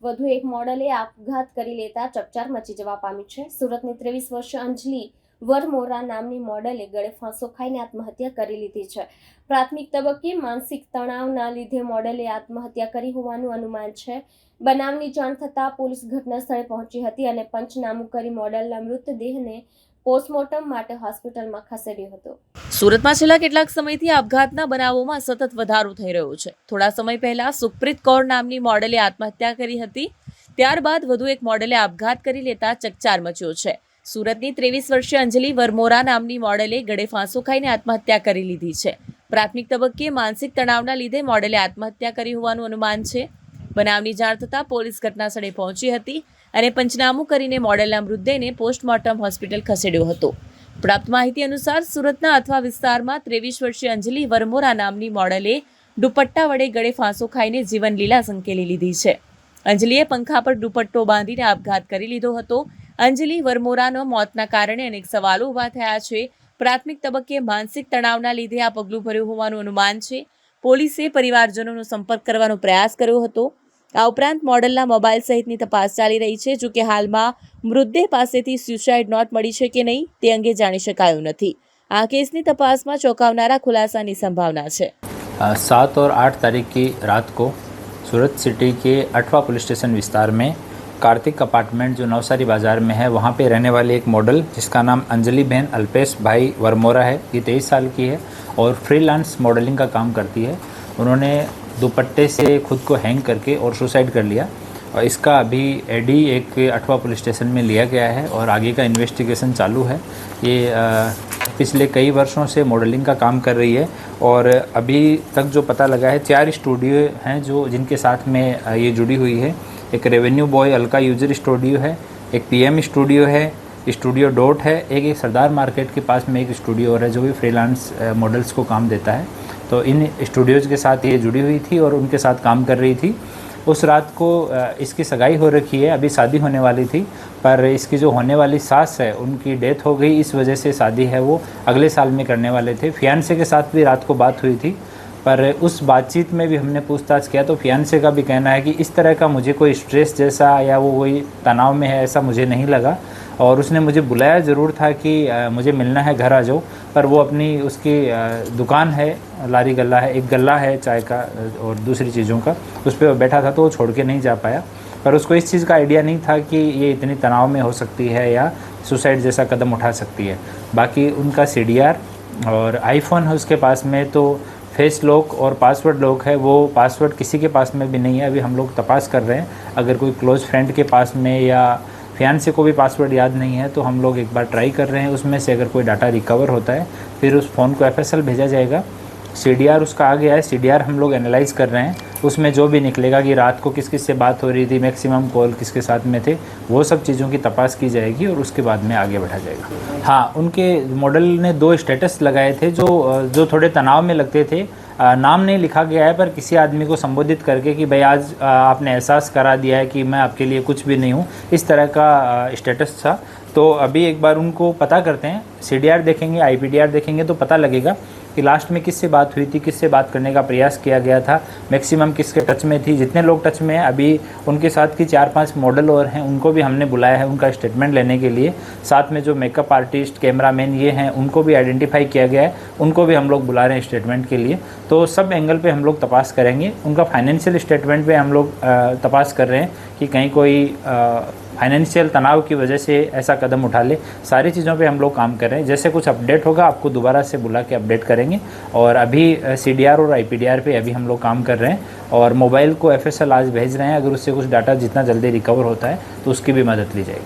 વધુ એક મોડલે આપઘાત કરી લેતા ચકચાર મચી જવા પામી છે। સુરતની 23 વર્ષીય અંજલિ વરમોરા નામની મોડલે ગળે ફાંસો ખાઈને આત્મહત્યા કરી લીધી છે। પ્રાથમિક તબક્કે માનસિક તણાવના લીધે મોડલે આત્મહત્યા કરી હોવાનું અનુમાન છે। બનાવની જાણ થતાં પોલીસ ઘટના સ્થળે પહોંચી હતી અને પંચનામું કરી મોડલના મૃતદેહને પોસ્ટમોર્ટમ માટે હોસ્પિટલમાં ખસેડ્યો હતો। સુરતમાં છેલ્લા કેટલાક સમયથી આપઘાતના બનાવોમાં સતત વધારો થઈ રહ્યો છે। થોડા સમય પહેલા સુપ્રીત કૌર નામની મોડલે આત્મહત્યા કરી હતી, ત્યારબાદ વધુ એક મોડલે આપઘાત કરી લેતા ચકચાર મચ્યો છે। સુરતની 23 વર્ષીય અંજલિ વરમોરા નામની મોડલે ગળે ફાંસો ખાઈને આત્મહત્યા કરી લીધી છે। પ્રાથમિક તબક્કે માનસિક તણાવના લીધે મોડલે આત્મહત્યા કરી હોવાનું અનુમાન છે। બનાવની જાણ થતાં પોલીસ ઘટના સ્થળે પહોંચી હતી અને પંચનામું કરીને મોડલના મૃતદેહને પોસ્ટમોર્ટમ હોસ્પિટલ ખસેડ્યો હતો। પ્રાપ્ત માહિતી અનુસાર સુરતના અથવા વિસ્તારમાં 23 વર્ષીય અંજલિ વરમોરા નામની મોડલે દુપટ્ટા વડે ગળે ફાંસો ખાઈને જીવન લીલા સંકેલી લીધી છે। અંજલિએ પંખા પર દુપટ્ટો બાંધીને આપઘાત કરી લીધો હતો। અંજલિ વરમોરાનો મોતના કારણે અનેક સવાલો ઊભા થયા છે। પ્રાથમિક તબક્કે માનસિક તણાવના લીધે આ પગલું ભર્યું હોવાનું અનુમાન છે। પોલીસે પરિવારજનોનો સંપર્ક કરવાનો પ્રયાસ કર્યો હતો। આ ઉપરાંત મોડલના મોબાઈલ સહિતની તપાસ ચાલી રહી છે। જો કે હાલમાં મૃતદેહ પાસેથી સ્યુસાઇડ નોટ મળી છે કે નહીં તે અંગે જાણી શકાયું નથી। આ કેસની તપાસમાં ચોંકાવનારા ખુલાસાની સંભાવના છે। 7 और 8 तारीख की रात को सूरत सिटी के अठवा पुलिस स्टेशन विस्तार में कार्तिक अपार्टमेंट जो नवसारी बाज़ार में है वहाँ पे रहने वाले एक मॉडल जिसका नाम अंजलि बहन अल्पेश भाई वरमोरा है। ये 23 साल की है और फ्रीलांस मॉडलिंग का काम करती है। उन्होंने दुपट्टे से खुद को हैंग करके और सुसाइड कर लिया और इसका अभी एडी एक अठवा पुलिस स्टेशन में लिया गया है और आगे का इन्वेस्टिगेशन चालू है। ये पिछले कई वर्षों से मॉडलिंग का काम कर रही है और अभी तक जो पता लगा है 4 स्टूडियो हैं जो जिनके साथ में ये जुड़ी हुई है। एक revenue boy Alka user studio है, एक पीएम स्टूडियो है, स्टूडियो डॉट है, एक सरदार मार्केट के पास में एक स्टूडियो और है जो भी फ्रीलांस मॉडल्स को काम देता है। तो इन स्टूडियोज़ के साथ ये जुड़ी हुई थी और उनके साथ काम कर रही थी। उस रात को इसकी सगाई हो रखी है, अभी शादी होने वाली थी, पर इसकी जो होने वाली सास है उनकी डेथ हो गई। इस वजह से शादी है वो अगले साल में करने वाले थे। फियांसे के साथ भी रात को बात हुई थी, पर उस बातचीत में भी हमने पूछताछ किया तो फियांसे का भी कहना है कि इस तरह का मुझे कोई स्ट्रेस जैसा या वो कोई तनाव में है ऐसा मुझे नहीं लगा और उसने मुझे बुलाया ज़रूर था कि मुझे मिलना है, घर आ जाओ, पर वो अपनी उसकी दुकान है, लारी गल्ला है, एक गल्ला है चाय का और दूसरी चीज़ों का, उस पर बैठा था तो वो छोड़ के नहीं जा पाया। पर उसको इस चीज़ का आइडिया नहीं था कि ये इतनी तनाव में हो सकती है या सुसाइड जैसा कदम उठा सकती है। बाकी उनका CDR और आईफोन है उसके पास में, तो फेस लॉक और पासवर्ड लॉक है, वो पासवर्ड किसी के पास में भी नहीं है। अभी हम लोग तपास कर रहे हैं, अगर कोई क्लोज फ्रेंड के पास में या फियांसे को भी पासवर्ड याद नहीं है तो हम लोग एक बार ट्राई कर रहे हैं। उसमें से अगर कोई डाटा रिकवर होता है फिर उस फ़ोन को FSL भेजा जाएगा। CDR उसका आ गया है, CDR हम लोग एनालाइज कर रहे हैं। उसमें जो भी निकलेगा कि रात को किस किस से बात हो रही थी, मैक्सिमम कॉल किसके साथ में थे, वो सब चीज़ों की तपास की जाएगी और उसके बाद में आगे बढ़ा जाएगा। हाँ, उनके मॉडल ने 2 स्टेटस लगाए थे जो थोड़े तनाव में लगते थे। नाम नहीं लिखा गया है पर किसी आदमी को संबोधित करके कि भाई आज आपने एहसास करा दिया है कि मैं आपके लिए कुछ भी नहीं हूँ, इस तरह का स्टेटस था। तो अभी एक बार उनको पता करते हैं, CDR देखेंगे, IPDR देखेंगे तो पता लगेगा कि लास्ट में किससे बात हुई थी, किससे बात करने का प्रयास किया गया था, मैक्सिमम किसके टच में थी। जितने लोग टच में हैं अभी उनके साथ की 4-5 मॉडल और हैं, उनको भी हमने बुलाया है उनका स्टेटमेंट लेने के लिए। साथ में जो मेकअप आर्टिस्ट, कैमरामैन ये हैं उनको भी आइडेंटिफाई किया गया है, उनको भी हम लोग बुला रहे हैं स्टेटमेंट के लिए। तो सब एंगल पे हम लोग तपास करेंगे। उनका फाइनेंशियल स्टेटमेंट पे हम लोग तपास कर रहे हैं कि कहीं कोई फाइनेंशियल तनाव की वजह से ऐसा कदम उठा ले। सारी चीज़ों पे हम लोग काम कर रहे हैं। जैसे कुछ अपडेट होगा आपको दोबारा से बुला के अपडेट करेंगे। और अभी CDR और IPDR पे अभी हम लोग काम कर रहे हैं और मोबाइल को FSL आज भेज रहे हैं। अगर उससे कुछ डाटा जितना जल्दी रिकवर होता है तो उसकी भी मदद ली जाएगी।